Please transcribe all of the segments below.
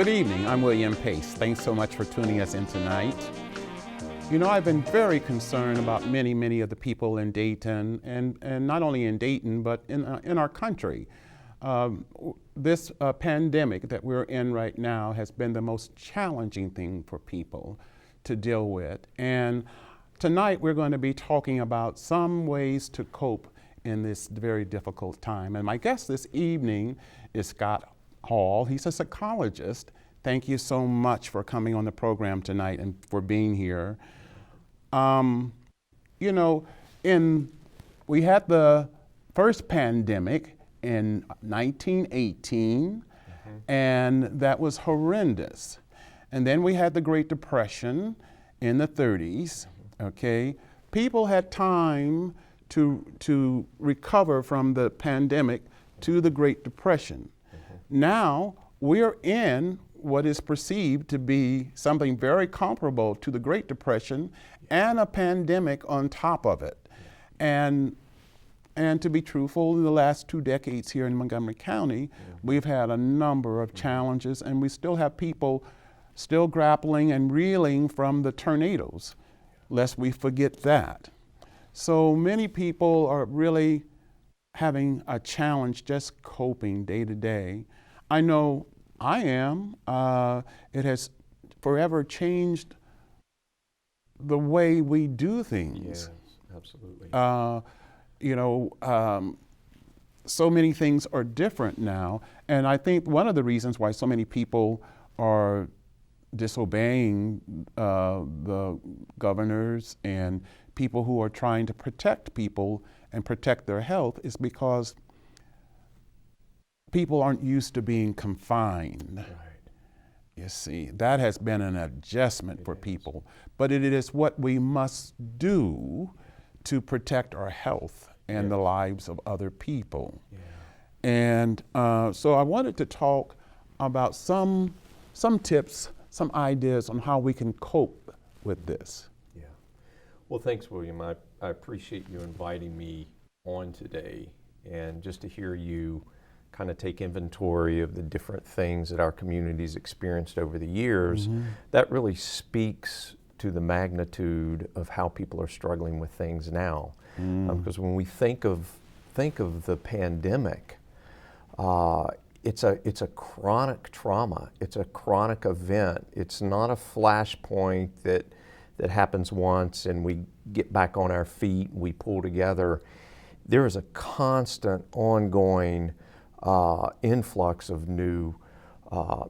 Good evening, I'm William Pace. Thanks so much for tuning us in tonight. You know, I've been very concerned about many of the people in Dayton, and not only in Dayton, but in our country. This pandemic that we're in right now has been the most challenging thing for people to deal with. And tonight we're going to be talking about some ways to cope in this very difficult time. And my guest this evening is Scott Hall. He's a psychologist. Thank you so much for coming on the program tonight and for being here. You know, we had the first pandemic in 1918, and that was horrendous. And then we had the Great Depression in the 30s, okay? People had time to recover from the pandemic to the Great Depression. Now, we're in what is perceived to be something very comparable to the Great Depression and a pandemic on top of it. And to be truthful, in the last 2 decades here in Montgomery County, we've had a number of challenges, and we still have people still grappling and reeling from the tornadoes, lest we forget that. So many people are really having a challenge just coping day to day. I know I am. It has forever changed the way we do things. Yes, absolutely. You know, so many things are different now. And I think one of the reasons why so many people are disobeying the governors and people who are trying to protect people and protect their health is because people aren't used to being confined. Right. You see, that has been an adjustment for people, but it is what we must do to protect our health and the lives of other people. Yeah. And so I wanted to talk about some tips, some ideas on how we can cope with this. Yeah. Well, thanks, William. I appreciate you inviting me on today, and just to hear you kind of take inventory of the different things that our community's experienced over the years. That really speaks to the magnitude of how people are struggling with things now. Because when we think of the pandemic, it's a chronic trauma. It's a chronic event. It's not a flashpoint that happens once and we get back on our feet, we pull together. There is a constant, ongoing influx of new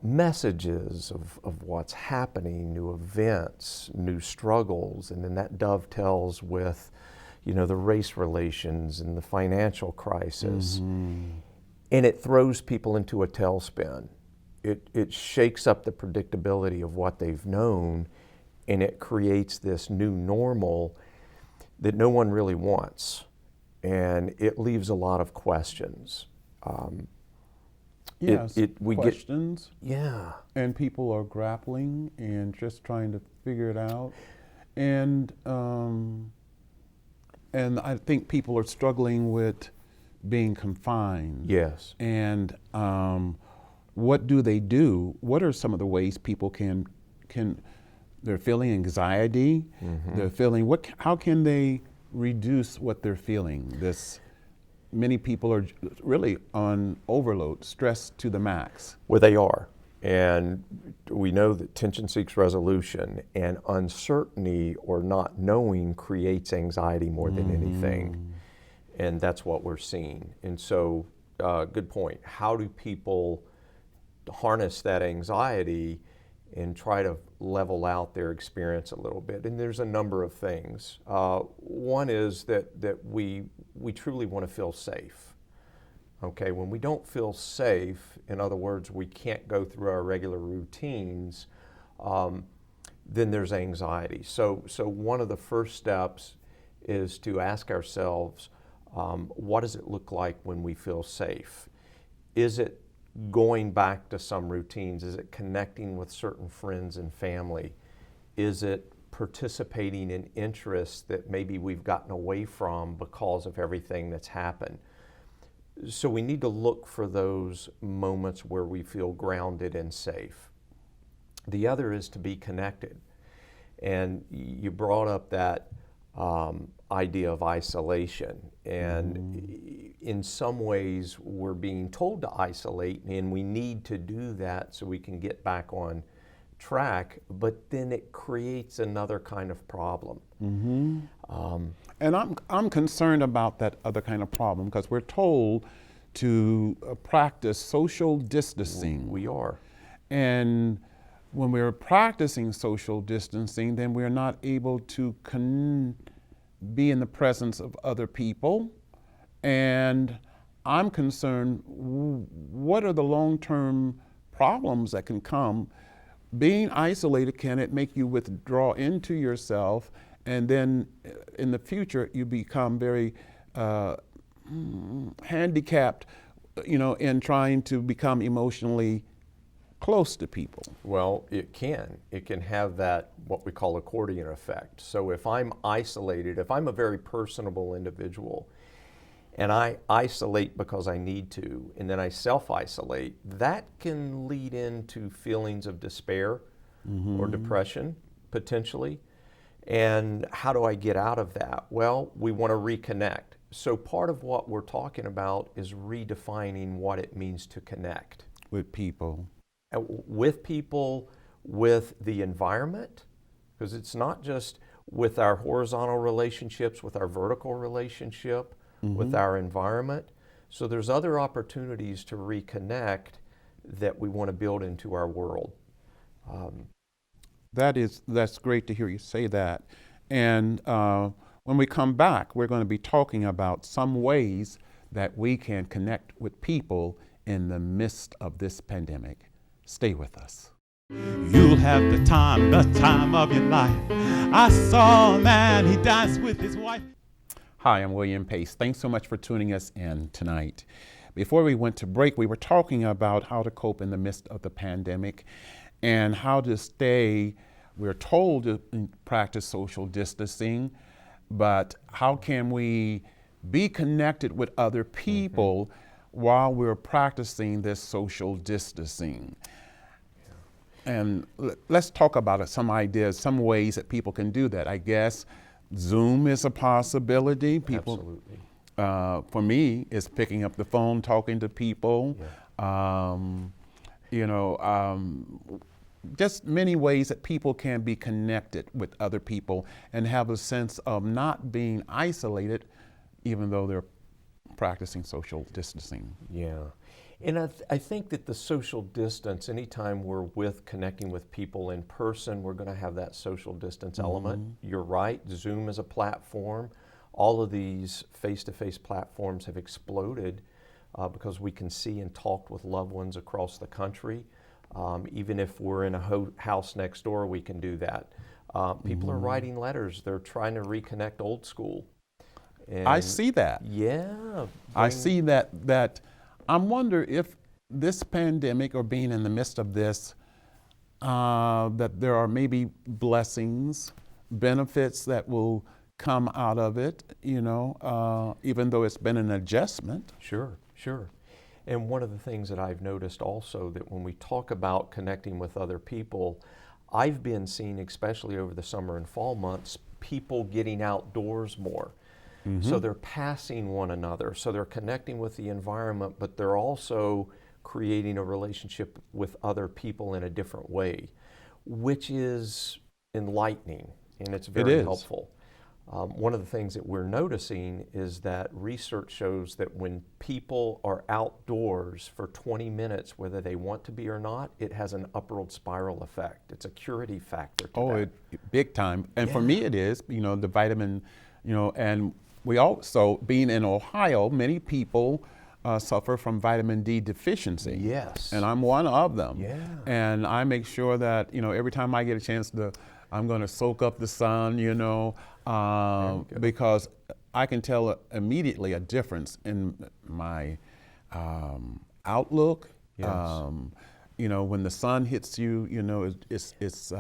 messages of what's happening, new events, new struggles, and then that dovetails with, you know, the race relations and the financial crisis. And it throws people into a tailspin. It shakes up the predictability of what they've known, and it creates this new normal that no one really wants. And it leaves a lot of questions. Yes, questions. Yeah. And people are grappling and just trying to figure it out. And I think people are struggling with being confined. Yes. And what do they do? What are some of the ways people can they're feeling anxiety, they're feeling, how can they reduce what they're feeling? Many people are really on overload, stressed to the max. Well, they are. And we know that tension seeks resolution, and uncertainty or not knowing creates anxiety more than anything. And that's what we're seeing. And so, good point. How do people harness that anxiety and try to level out their experience a little bit? And there's a number of things. One is that we truly want to feel safe. Okay, when we don't feel safe, in other words, we can't go through our regular routines, then there's anxiety. So one of the first steps is to ask ourselves, what does it look like when we feel safe? Is it going back to some routines? Is it connecting with certain friends and family? Is it participating in interests that maybe we've gotten away from because of everything that's happened? So we need to look for those moments where we feel grounded and safe. The other is to be connected. And you brought up that idea of isolation. And in some ways, we're being told to isolate, and we need to do that so we can get back on track, but then it creates another kind of problem. And I'm concerned about that other kind of problem because we're told to practice social distancing. We are. And when we're practicing social distancing, then we're not able to be in the presence of other people. And I'm concerned, what are the long-term problems that can come? Being isolated, can it make you withdraw into yourself, and then in the future you become very handicapped, in trying to become emotionally close to people? Well, it can. It can have that, what we call accordion effect. So if I'm isolated, if I'm a very personable individual, and I isolate because I need to, and then I self-isolate, that can lead into feelings of despair or depression, potentially. And how do I get out of that? Well, we want to reconnect. So part of what we're talking about is redefining what it means to connect. With people. With the environment, because it's not just with our horizontal relationships, with our vertical relationship, with our environment. So there's other opportunities to reconnect that we want to build into our world. That's great to hear you say that. And when we come back, we're going to be talking about some ways that we can connect with people in the midst of this pandemic. Stay with us. You'll have the time of your life. I saw a man, he danced with his wife. Hi, I'm William Pace. Thanks so much for tuning us in tonight. Before we went to break, we were talking about how to cope in the midst of the pandemic and how to stay. We're told to practice social distancing, but how can we be connected with other people while we're practicing this social distancing? And let's talk about some ideas, some ways that people can do that. I guess Zoom is a possibility. People, Absolutely. For me, it's picking up the phone, talking to people. Just many ways that people can be connected with other people and have a sense of not being isolated, even though they're practicing social distancing. Yeah. And I think that the social distance, anytime we're connecting with people in person, we're going to have that social distance element. You're right, Zoom is a platform. All of these face-to-face platforms have exploded because we can see and talk with loved ones across the country. Even if we're in a house next door, we can do that. People are writing letters. They're trying to reconnect old school. And I see that. Yeah. I see that. I wonder if this pandemic or being in the midst of this, that there are maybe blessings, benefits that will come out of it, even though it's been an adjustment. Sure. And one of the things that I've noticed also, that when we talk about connecting with other people, I've been seeing, especially over the summer and fall months, people getting outdoors more. So they're passing one another. So they're connecting with the environment, but they're also creating a relationship with other people in a different way, which is enlightening, and it's very helpful. One of the things that we're noticing is that research shows that when people are outdoors for 20 minutes, whether they want to be or not, it has an upward spiral effect. It's a curative factor to that. Big time. And for me it is, the vitamin, and we also, being in Ohio, many people suffer from vitamin D deficiency. Yes. And I'm one of them. Yeah. And I make sure that, every time I get a chance I'm going to soak up the sun, because I can tell immediately a difference in my outlook. Yes. When the sun hits you, it's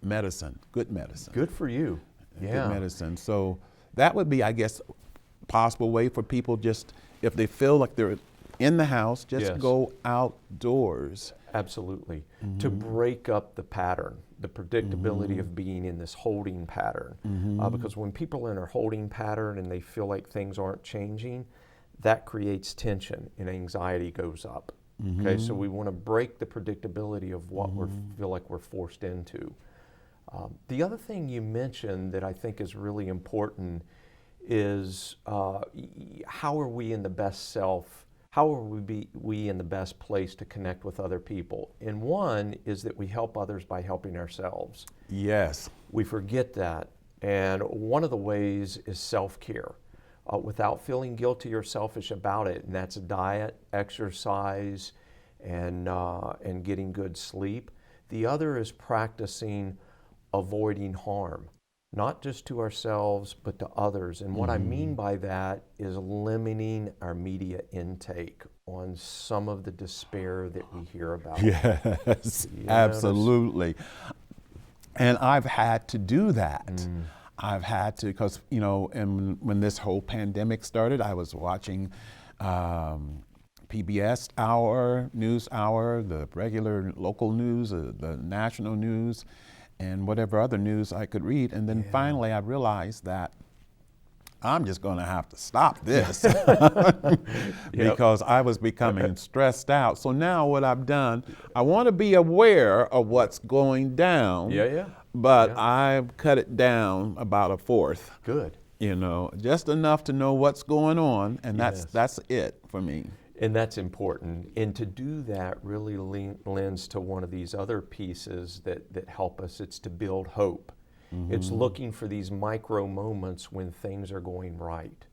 medicine, good medicine. Good for you. Good medicine. So that would be, I guess, a possible way for people, just if they feel like they're in the house, just Yes. go outdoors. Absolutely. To break up the pattern, the predictability of being in this holding pattern. Because when people are in a holding pattern and they feel like things aren't changing, that creates tension and anxiety goes up. Okay, so we want to break the predictability of what we feel like we're forced into. The other thing you mentioned that I think is really important is how are we in the best self? How are we in the best place to connect with other people? And one is that we help others by helping ourselves. Yes. We forget that. And one of the ways is self-care, without feeling guilty or selfish about it. And that's diet, exercise, and getting good sleep. The other is practicing avoiding harm, not just to ourselves, but to others. And what I mean by that is limiting our media intake on some of the despair that we hear about. Yes, You absolutely. And I've had to do that. I've had to, because, you know, and when this whole pandemic started, I was watching PBS News Hour, the regular local news, the national news, and whatever other news I could read. And then finally I realized that I'm just going to have to stop this because I was becoming stressed out. So now what I've done, I want to be aware of what's going down, but I've cut it down about a fourth. Good. You know, just enough to know what's going on, and that's it for me. And that's important. And to do that really lends to one of these other pieces that help us. It's to build hope. It's looking for these micro moments when things are going right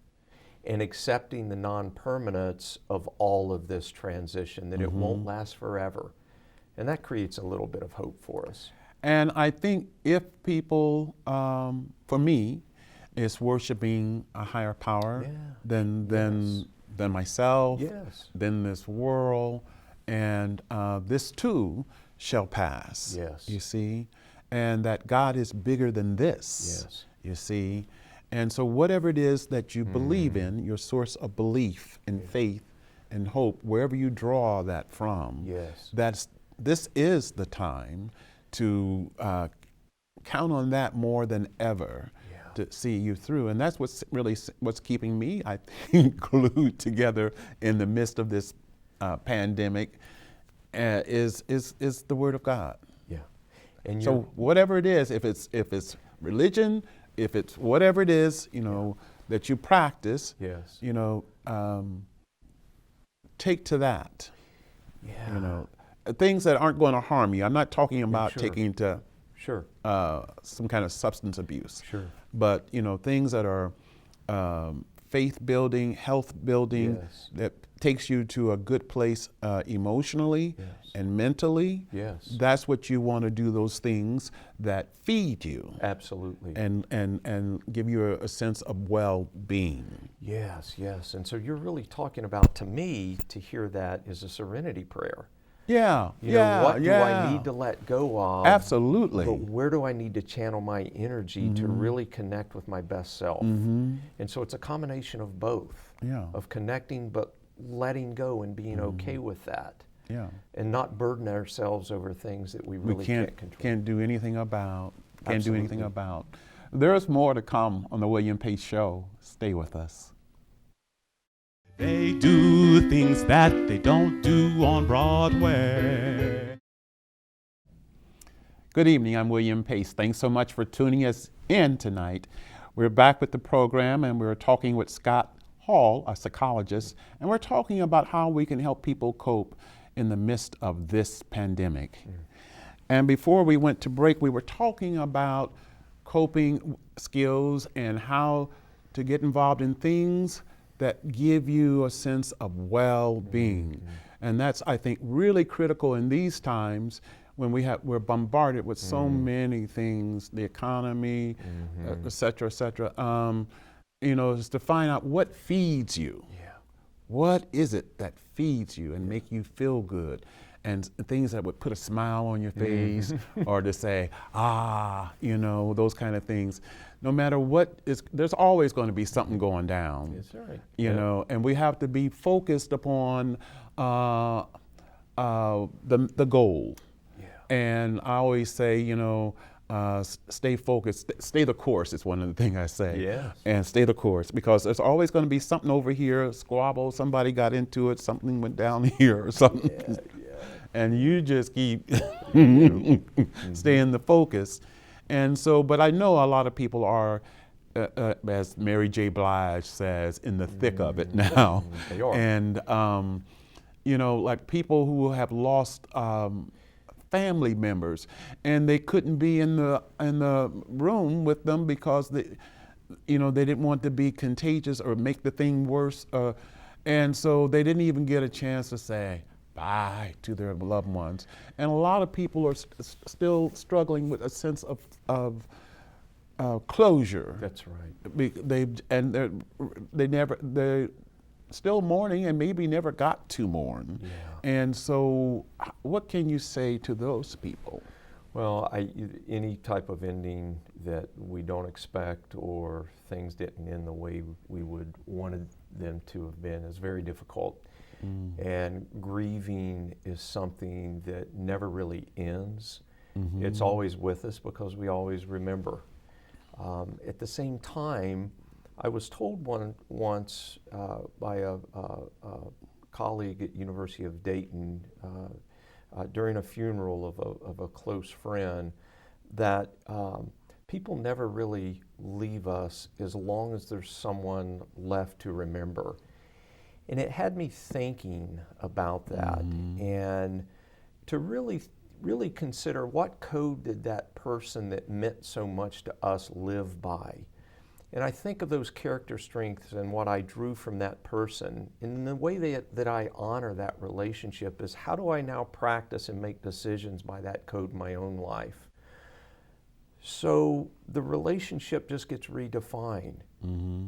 and accepting the non-permanence of all of this transition, that it won't last forever. And that creates a little bit of hope for us. And I think if people, for me, is worshiping a higher power than myself, than this world, and this too shall pass. You see, and that God is bigger than this. You see, and so whatever it is that you believe in, your source of belief and faith and hope, wherever you draw that from, this is the time to count on that more than ever. To see you through, and that's what's keeping me, I think, glued together in the midst of this pandemic, is the Word of God. And so whatever it is, if it's religion, if it's whatever it is, you know, that you practice, you know, take to that. You know, things that aren't going to harm you. I'm not talking about taking to some kind of substance abuse. But, you know, things that are faith building, health building, that takes you to a good place emotionally and mentally. That's what you want to do, those things that feed you. Absolutely. And give you a sense of well-being. Yes. And so you're really talking about, to me, to hear that is a serenity prayer. You know, what do I need to let go of? Absolutely. But where do I need to channel my energy to really connect with my best self? And so it's a combination of both, of connecting but letting go and being okay with that. And not burden ourselves over things that we really can't control. Can't do anything about. There's more to come on the William Pace Show. Stay with us. They do things that they don't do on Broadway. Good evening, I'm William Pace. Thanks so much for tuning us in tonight. We're back with the program, and we're talking with Scott Hall, a psychologist, and we're talking about how we can help people cope in the midst of this pandemic. And before we went to break, we were talking about coping skills and how to get involved in things that give you a sense of well-being. And that's, I think, really critical in these times when we're bombarded with so many things, the economy, et cetera, et cetera. You know, is to find out what feeds you. What is it that feeds you and make you feel good? and things that would put a smile on your face, or to say, those kind of things. No matter what there's always going to be something going down. That's right. You know, and we have to be focused upon the goal. Yeah. And I always say, stay focused, stay the course is one of the things I say. Yes. And stay the course, because there's always going to be something over here, a squabble, somebody got into it, something went down here or something. Yeah. And you just keep staying the focus. And so, but I know a lot of people are, as Mary J. Blige says, in the thick of it now. They are. And, like people who have lost family members, and they couldn't be in the room with them because they didn't want to be contagious or make the thing worse. And so they didn't even get a chance to say bye to their loved ones. And a lot of people are still struggling with a sense of closure. That's right. They're still mourning and maybe never got to mourn. Yeah. And so what can you say to those people? Well, any type of ending that we don't expect, or things didn't end the way we would wanted them to have been, is very difficult. And grieving is something that never really ends. It's always with us because we always remember. At the same time, I was told once by a colleague at University of Dayton during a funeral of a close friend that people never really leave us as long as there's someone left to remember. And it had me thinking about that and to really consider, what code did that person that meant so much to us live by? And I think of those character strengths and what I drew from that person. And the way that I honor that relationship is, how do I now practice and make decisions by that code in my own life? So the relationship just gets redefined.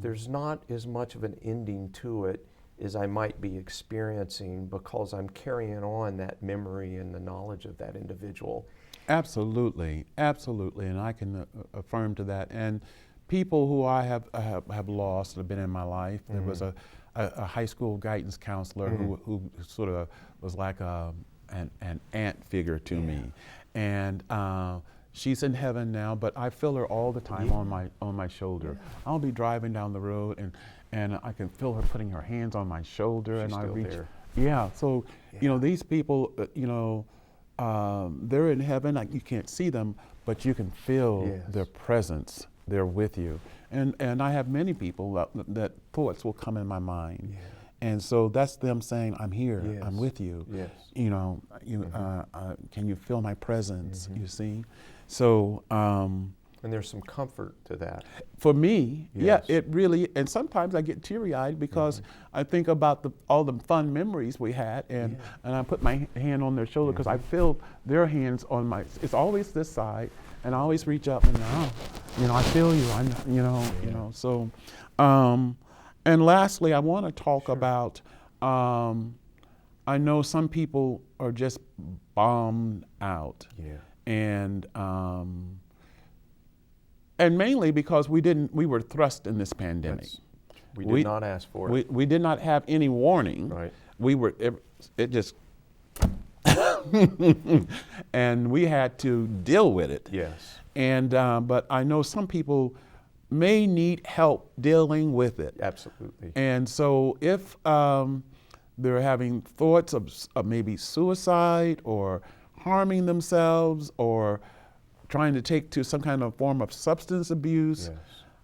There's not as much of an ending to it as I might be experiencing, because I'm carrying on that memory and the knowledge of that individual. Absolutely, absolutely, and I can affirm to that. And people who I have lost have been in my life. There was a high school guidance counselor who sort of was like an aunt figure to me, and she's in heaven now. But I feel her all the time on my shoulder. I'll be driving down the road and I can feel her putting her hands on my shoulder, She's and I still reach. there. Yeah, so these people, they're in heaven. You can't see them, but you can feel their presence. They're with you. And I have many people that thoughts will come in my mind. And so that's them saying, I'm here, I'm with you. Yes. Can you feel my presence, you see? So, and there's some comfort to that. For me, Yes. it really, and sometimes I get teary-eyed because I think about all the fun memories we had, and I put my hand on their shoulder because I feel their hands on my, it's always this side, and I always reach up and, I feel you, so, and lastly, I want to talk about, I know some people are just bombed out. And mainly because we were thrust in this pandemic. We did not ask for it. We did not have any warning. Right. It just, and we had to deal with it. Yes. And, but I know some people may need help dealing with it. Absolutely. And so if they're having thoughts of maybe suicide or harming themselves or trying to take to some kind of form of substance abuse,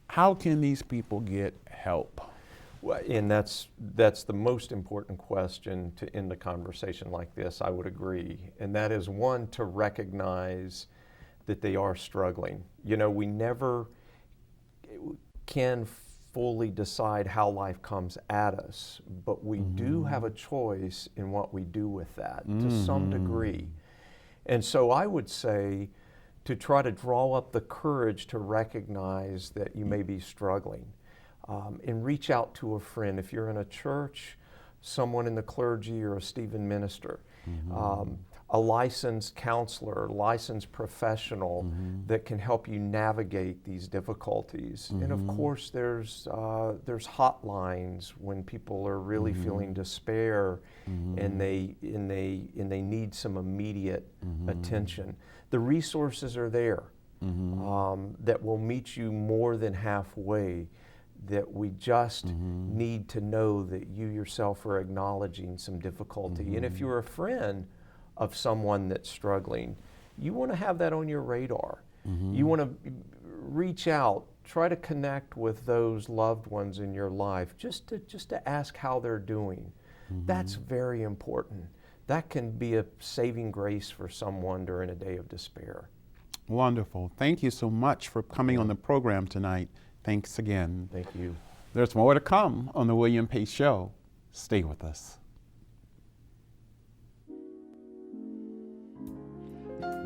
how can these people get help? Well, and that's the most important question to end a conversation like this, I would agree. And that is, one, to recognize that they are struggling. We never can fully decide how life comes at us, but we do have a choice in what we do with that to some degree. And so I would say to try to draw up the courage to recognize that you may be struggling, and reach out to a friend. If you're in a church, someone in the clergy or a Stephen minister. a licensed counselor, licensed professional that can help you navigate these difficulties. And of course, there's hotlines when people are really feeling despair and they need some immediate attention. The resources are there that will meet you more than halfway. That we just need to know that you yourself are acknowledging some difficulty. And if you're a friend of someone that's struggling, you want to have that on your radar. You want to reach out, try to connect with those loved ones in your life, just to ask how they're doing. That's very important. That can be a saving grace for someone during a day of despair. Wonderful. Thank you so much for coming on the program tonight. Thanks again. Thank you. There's more to come on the William Pace Show. Stay with us.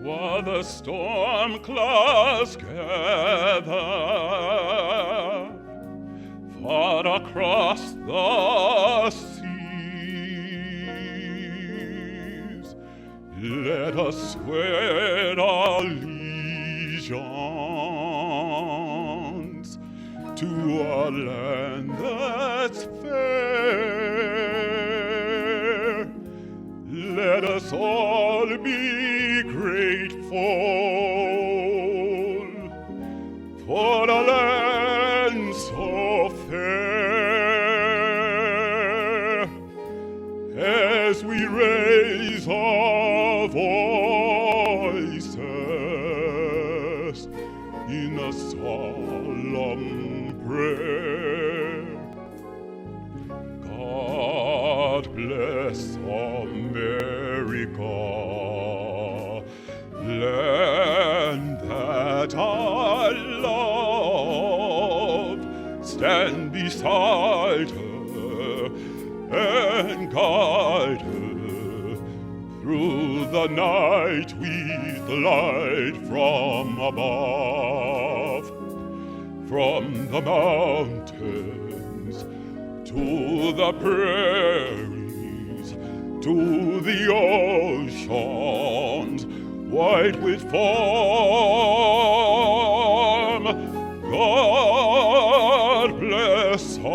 While the storm clouds gather far across the seas, let us wed our allegiance to a land that's fair. Let us all be grateful for a land so fair, as we raise our voices in a solemn prayer. God bless America, land that I love. Stand beside her and guide her through the night with light from above. From the mountains to the prairies, to the oceans white with foam. God bless America,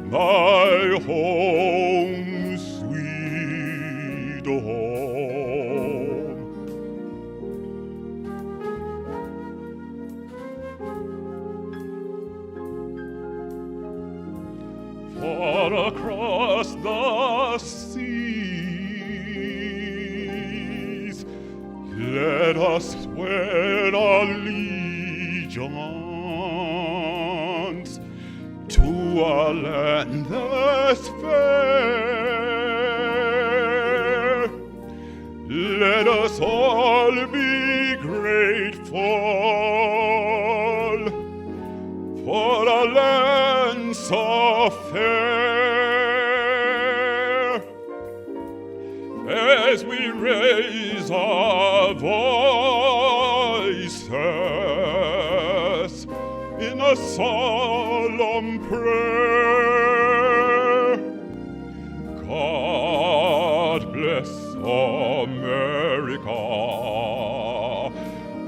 my home, sweet home. Far across the seas, let us swear allegiance to a land that's fair. Let us all be grateful for a land so fair, as we raise our voices in a solemn prayer. God bless America,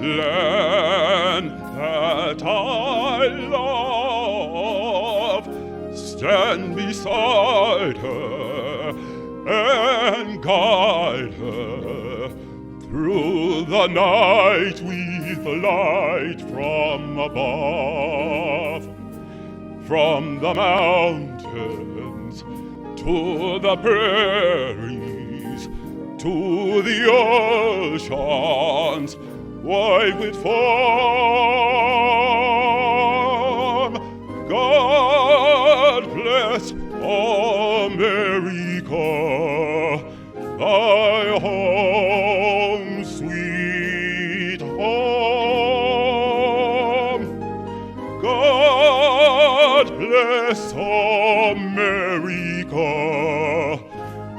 land that I love. Stand beside her and guide her through the night with light from above. From the mountains to the prairies, to the oceans white with foam. God bless America, thy home, sweet home. God bless America,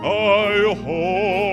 thy home.